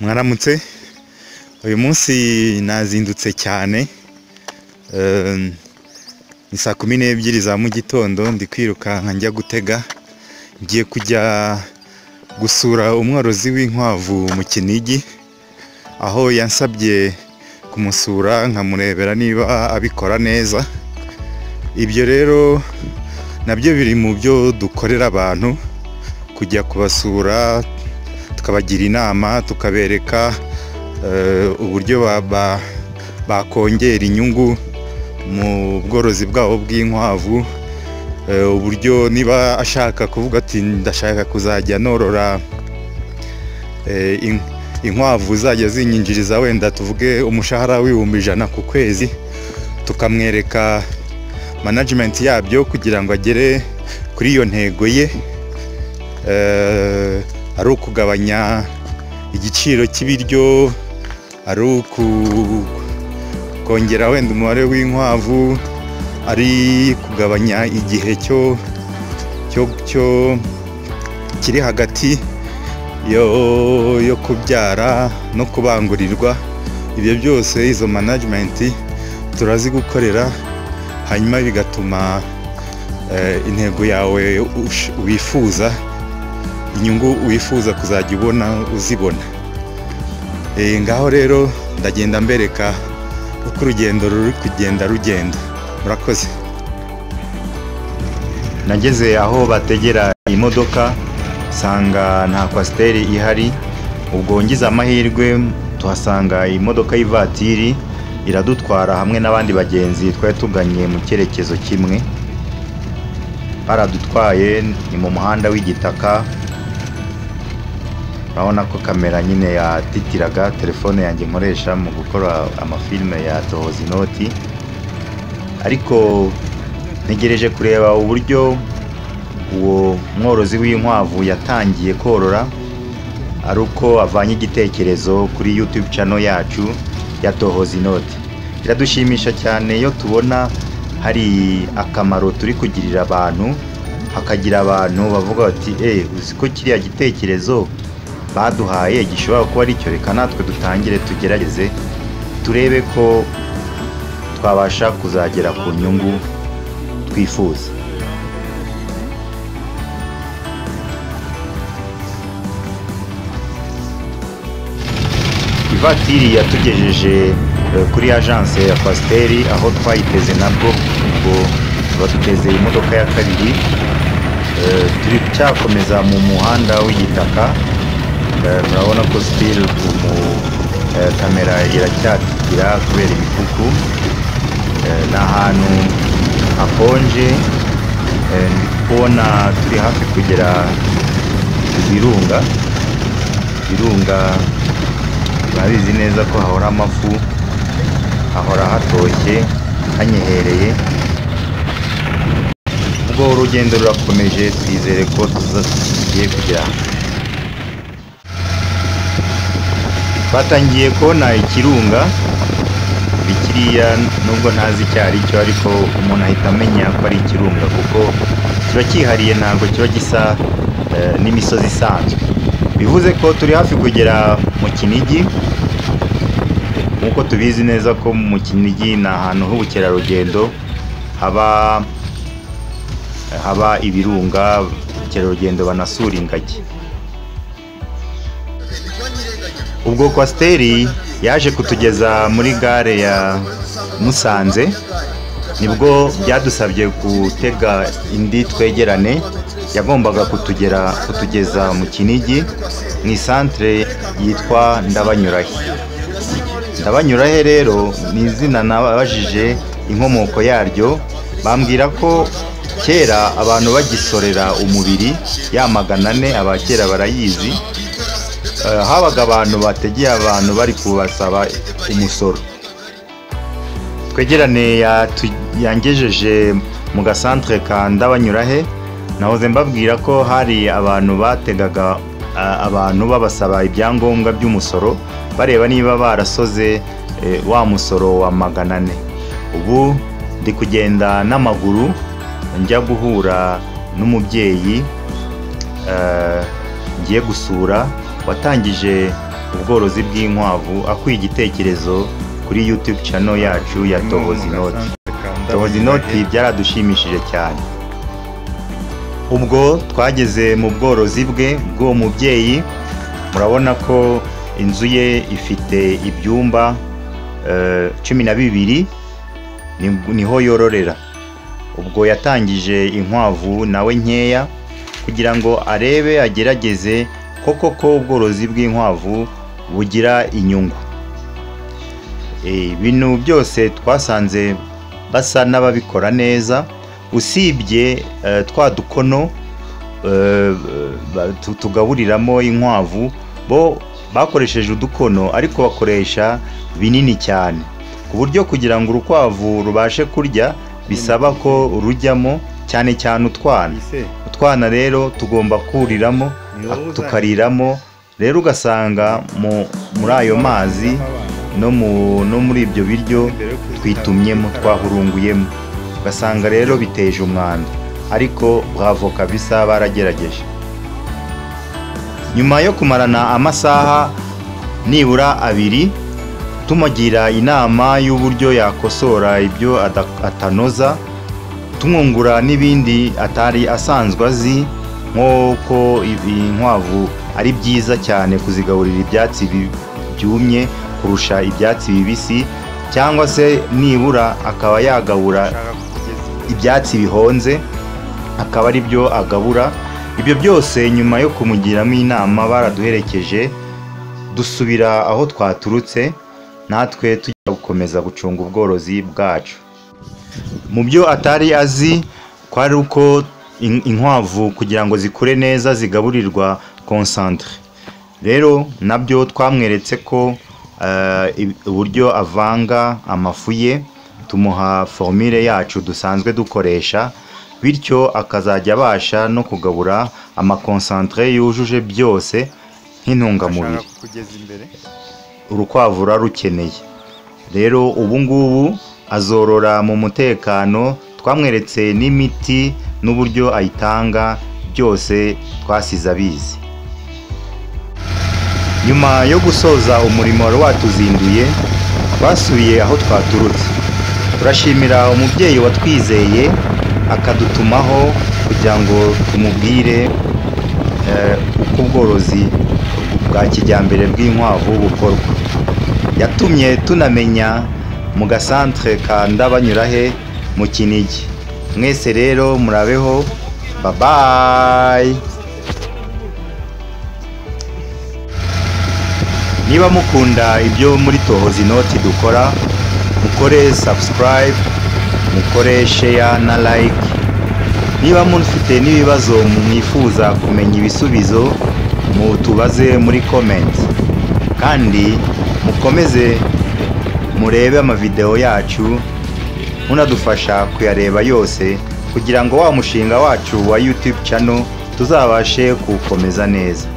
Mwaramutse, uyu munsi nazindutse cyane, ni saa 12 za mu gitondo, ndi kwirukanka njya gutega, ngiye kujya gusura umworozi w'inkwavu mu Kinigi, aho yansabye kumusura nkamurebera niba abikora neza. Ibyo rero nabyo biri mu byo dukorera abantu, kujya kubasura tukabagira inama, tukabereka uburyo bakongera inyungu mu bworozi bwabo bw'inkwavu, uburyo niba ashaka kuvuga ati ndashaka kuzajya norora inkwavu zajya zinyinjiriza wenda tuvuge umushahara w'ibihumbi 100 ku kwezi, tukamwereka management yabyo kugira ngo agere kuri iyo ntego ye, ari ukugabanya igiciro cy'ibiryo, ari ukongera wenda umubare w'inkwavu, ari kugabanya igihe cyo kiri hagati yo kubyara no kubangurirwa. Ibyo byose izo management turazigukorera, hanyuma bigatuma intego yawe wifuza, inyungu wifuza kuzajya ubona uzibona. Ngaho rero ndagenda mbereka uko urugendo ruri kugenda rugenda. Murakoze. Nageze aho bategera imodoka, sanga nta kwasiteri ihari, ubwo ngize amahirwe tuhasanga imodoka y'ivatiri iradutwara hamwe n'abandi bagenzi twari tuganye mu cyerekezo kimwe. Baradutwaye, ni mu muhanda w'igitaka, urabona ko kamera nyine yatitiraga telefone yanjye nkoresha mu gukora amafilme ya Tohoza Inoti, ariko ntegereje kureba uburyo uwo mworozi w'inkwavu yatangiye korora, ari uko avanye igitekerezo kuri YouTube channel yacu ya Tohoza Inoti. Biradushimisha cyane iyo tubona hari akamaro turi kugirira abantu, hakagira abantu bavuga bati uzi ko kiriya gitekerezo baduhaye gishobora kuba ari cyo, reka natwe dutangire tugerageze turebe ko twabasha kuzagera ku nyungu twifuza. Ivatiri yatugejeje kuri agence ya kwasiteri aho twayiteze nabwo, ubwo baduteze imodoka ya kabiri. Turi cyakomeza mu muhanda w'igitaka, murabona ko still kamera iracyatigira kubera imikuku. Ni ahantu hakonje, ndi kubona turi hafi kugera ku birunga. Murabizi neza ko hahora amafu, hahora hatoshye hanyehereye. Ubwo urugendo rurakomeje, twizere ko tugiye kugera. Batangiye kubona ikirunga bikiriya, nubwo ntazi icyo ari cyo, ariko umuntu ahita amenya ko ari ikirunga kuko kiba cyihariye, ntabwo kiba gisa n'imisozi isanzwe. Bivuze ko turi hafi kugera mu Kinigi. Nkuko tubizi neza ko mu Kinigi ni ahantu h'ubukerarugendo, haba ibirunga, ubukerarugendo banasura ingagi. Ubwo kwasiteri yaje kutugeza muri gare ya Musanze, nibwo byadusabye gutega indi twegerane, yagombaga kutugeza mu Kinigi mu centre yitwa Ndabanyurahe. Ndabanyurahe rero ni izina nabajije inkomoko yaryo, bambwira ko kera abantu bagisorera umubiri ya 400, abakera barayizi, habaga abantu bategeye abantu bari kubasaba umusoro. Twegerane yangejeje mu gasantre ka Ndabanyurahe. Nahoze mbabwira ko hari abantu bategaga abantu babasaba ibyangombwa by'umusoro, bareba niba barasoze wa musoro wa 400. Ubu ndi kugenda n'amaguru njya guhura n'umubyeyi ngiye gusura, watangije ubworozi bw'inkwavu akuye igitekerezo kuri YouTube channel yacu ya Tohoza Inoti. Tohoza Inoti byaradushimishije cyane. Ubwo twageze mu bworozi bwe bw'uwo mubyeyi, murabona ko inzu ye ifite ibyumba 12 niho yororera. Ubwo yatangije inkwavu nawe nkeya kugira ngo arebe agerageze ko ubworozi bw'inkwavu bugira inyungu. Ibintu byose twasanze basa n'ababikora neza, usibye twa dukono tugaburiramo inkwavu, bo bakoresheje udukono ariko bakoresha binini cyane, ku buryo kugira ngo urukwavu rubashe kurya bisaba ko rujyamo cyane cyane utwana rero tugomba kuriramo tukariramo. Rero ugasanga muri ayo mazi no muri ibyo biryo twitumyemo, twahurunguyemo, ugasanga rero biteje umwanda. Ariko bravo kabisa, baragerageje. Nyuma yo kumarana amasaha nibura 2 tumugira inama y'uburyo yakosora ibyo atanoza, tumwungura n'ibindi atari asanzwe azi, nk'uko inkwavu ari byiza cyane kuzigaburira ibyatsi byumye kurusha ibyatsi bibisi, cyangwa se nibura akaba yagabura ibyatsi bihonze akaba ari byo agabura. Ibyo byose nyuma yo kumugiramo inama baraduherekeje dusubira aho twaturutse, natwe tujya gukomeza gucunga ubworozi bwacu. Mu byo atari azi kwari uko inkwavu kugira ngo zikure neza zigaburirwa concentre. Rero nabyo twamweretse ko uburyo avanga amafu ye, tumuha formule yacu dusanzwe dukoresha, bityo akazajya abasha no kugabura amakonsantre yujuje byose nk'intungamubiri urukwavu rukeneye. Rero ubu ngubu azorora mu mutekano, twamweretse n'imiti n'uburyo ayitanga byose twasize abizi. Nyuma yo gusoza umurimo wari watuzinduye, twasubiye aho twaturutse. Turashimira umubyeyi watwizeye akadutumaho kugira ngo tumubwire uko ubworozi bwa kijyambere bw'inkwavu bukorwa. Yatumye tunamenya mu gasantre ka Ndabanyurahe mu Kinigi. Mwese rero murabeho, bye bye. Niba mukunda ibyo muri Tohoza Inoti dukora, mukore subscribe, mukore share na like. Niba mufite n'ibibazo mwifuza kumenya ibisubizo, mutubaze muri comment. Kandi mukomeze murebe amavideo yacu, munadufasha kuyareba yose kugira ngo wa mushinga wacu wa YouTube channel tuzabashe kukomeza neza.